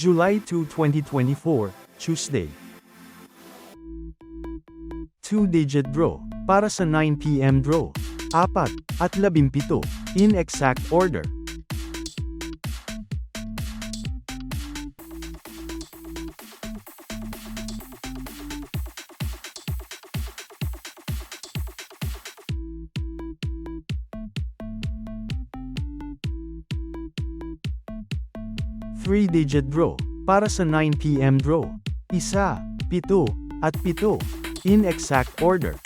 July 2, 2024, Tuesday. 2-digit draw, para sa 9 p.m. draw. 4 at 17, in exact order. Three-digit draw, para sa 9 p.m. draw. 1, 7, at 7, in exact order.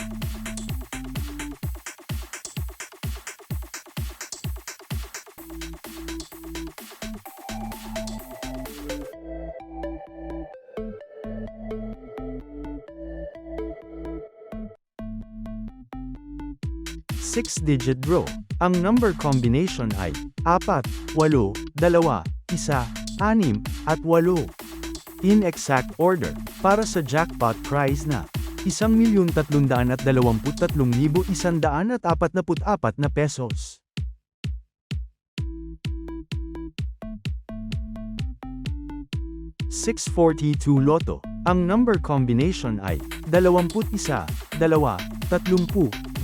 Six-digit draw. Ang number combination ay 4, 8, 2, 1, 6, at 8. In exact order, para sa jackpot prize na 1,323,144 na pesos. $642 Lotto. Ang number combination ay 21, 2, 30,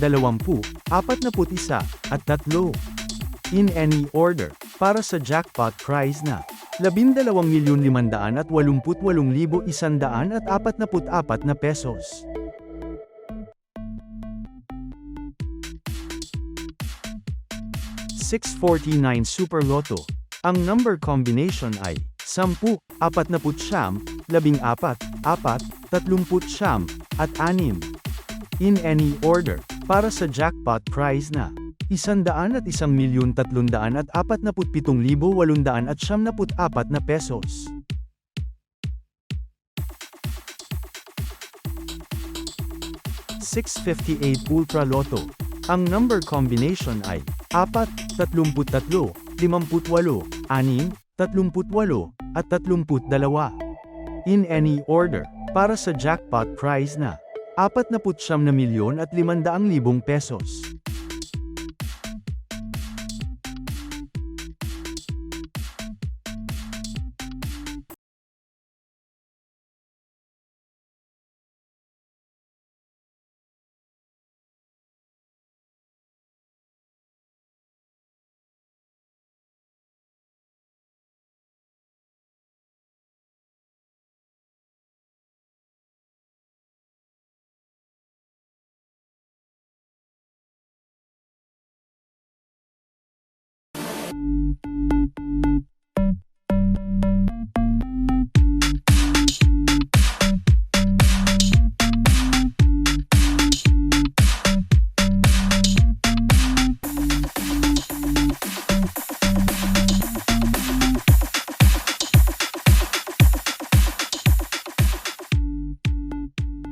20, 41, at 3. In any order, para sa jackpot prize na 12,588,144 na pesos. $649 Super Lotto. Ang number combination ay 10, 49, 14, 4, 30, at 6. In any order, para sa jackpot prize na 101,347,874 na pesos. $658 Ultra Lotto. Ang number combination ay 4, 33, 58, 6, 38, at 32. In any order, para sa jackpot prize na 49,500,000 pesos.